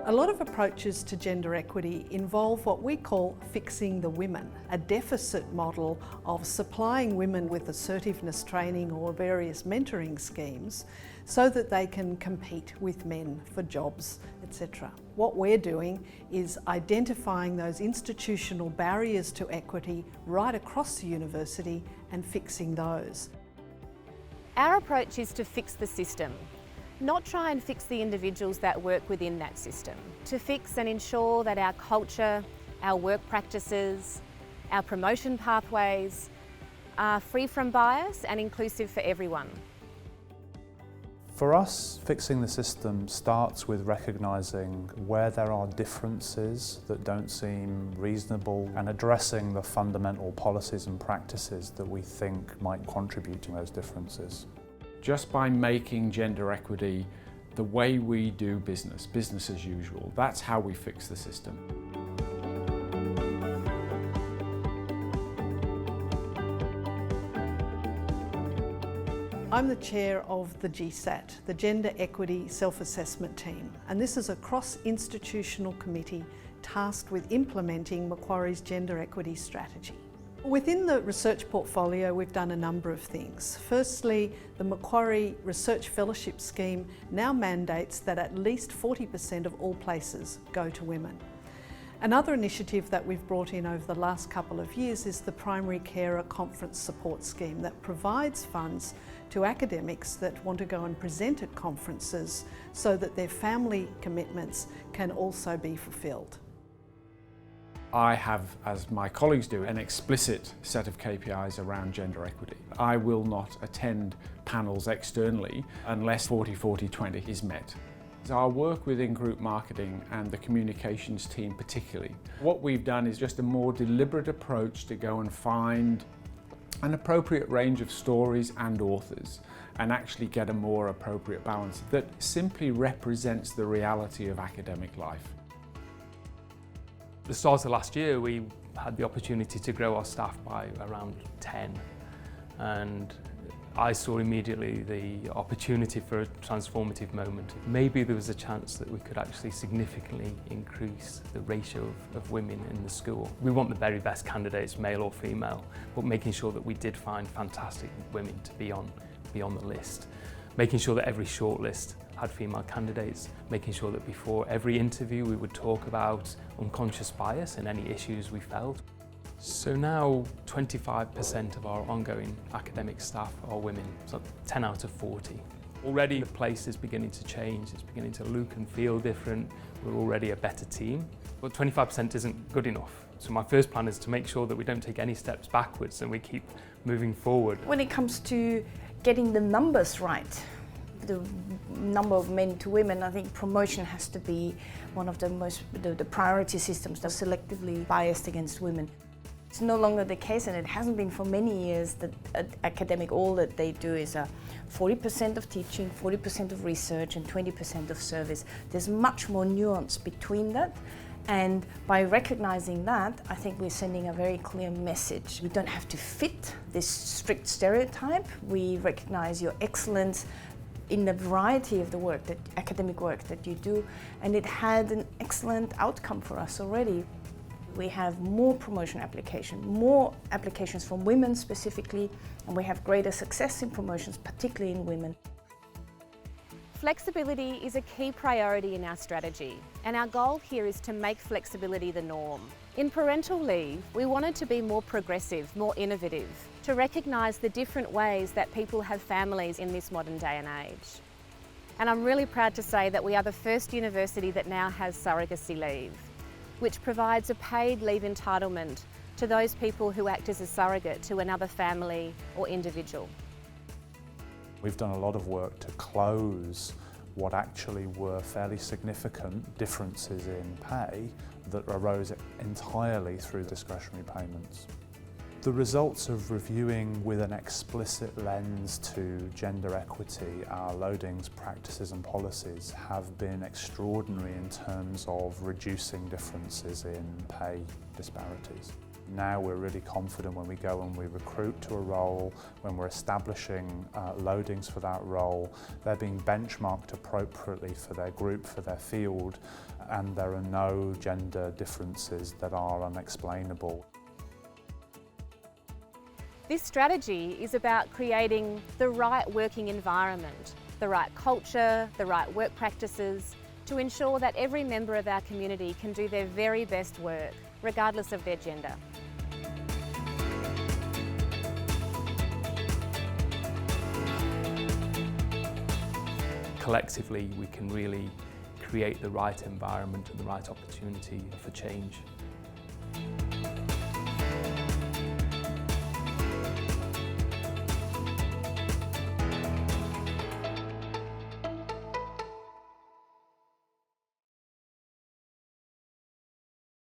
A lot of approaches to gender equity involve what we call fixing the women, a deficit model of supplying women with assertiveness training or various mentoring schemes so that they can compete with men for jobs, etc. What we're doing is identifying those institutional barriers to equity right across the university and fixing those. Our approach is to fix the system. Not try and fix the individuals that work within that system. To fix and ensure that our culture, our work practices, our promotion pathways are free from bias and inclusive for everyone. For us, fixing the system starts with recognising where there are differences that don't seem reasonable and addressing the fundamental policies and practices that we think might contribute to those differences. Just by making gender equity the way we do business, business as usual, that's how we fix the system. I'm the chair of the GSAT, the Gender Equity Self-Assessment Team, and this is a cross-institutional committee tasked with implementing Macquarie's gender equity strategy. Within the research portfolio, we've done a number of things. Firstly, the Macquarie Research Fellowship Scheme now mandates that at least 40% of all places go to women. Another initiative that we've brought in over the last couple of years is the Primary Carer Conference Support Scheme that provides funds to academics that want to go and present at conferences so that their family commitments can also be fulfilled. I have, as my colleagues do, an explicit set of KPIs around gender equity. I will not attend panels externally unless 40-40-20 is met. Our work within group marketing and the communications team particularly, what we've done is just a more deliberate approach to go and find an appropriate range of stories and authors and actually get a more appropriate balance that simply represents the reality of academic life. At the start of last year, we had the opportunity to grow our staff by around 10, and I saw immediately the opportunity for a transformative moment. Maybe there was a chance that we could actually significantly increase the ratio of women in the school. We want the very best candidates, male or female, but making sure that we did find fantastic women to be on the list. Making sure that every shortlist had female candidates, making sure that before every interview we would talk about unconscious bias and any issues we felt. So now 25% of our ongoing academic staff are women, so 10 out of 40. Already the place is beginning to change, it's beginning to look and feel different, we're already a better team, but 25% isn't good enough. So my first plan is to make sure that we don't take any steps backwards and we keep moving forward. When it comes to getting the numbers right, the number of men to women, I think promotion has to be one of the priority systems that are selectively biased against women. It's no longer the case, and it hasn't been for many years, that academic, all that they do is 40% of teaching, 40% of research and 20% of service. There's much more nuance between that, and by recognizing that, I think we're sending a very clear message. We don't have to fit this strict stereotype. We recognize your excellence in the variety of the work, that academic work that you do, and it had an excellent outcome for us already. We have more promotion more applications from women specifically, and we have greater success in promotions, particularly in women. Flexibility is a key priority in our strategy, and our goal here is to make flexibility the norm. In parental leave, we wanted to be more progressive, more innovative, to recognise the different ways that people have families in this modern day and age. And I'm really proud to say that we are the first university that now has surrogacy leave, which provides a paid leave entitlement to those people who act as a surrogate to another family or individual. We've done a lot of work to close what actually were fairly significant differences in pay that arose entirely through discretionary payments. The results of reviewing with an explicit lens to gender equity our loadings, practices and policies have been extraordinary in terms of reducing differences in pay disparities. Now we're really confident when we go and we recruit to a role, when we're establishing loadings for that role, they're being benchmarked appropriately for their group, for their field, and there are no gender differences that are unexplainable. This strategy is about creating the right working environment, the right culture, the right work practices, to ensure that every member of our community can do their very best work, regardless of their gender. Collectively, we can really create the right environment and the right opportunity for change.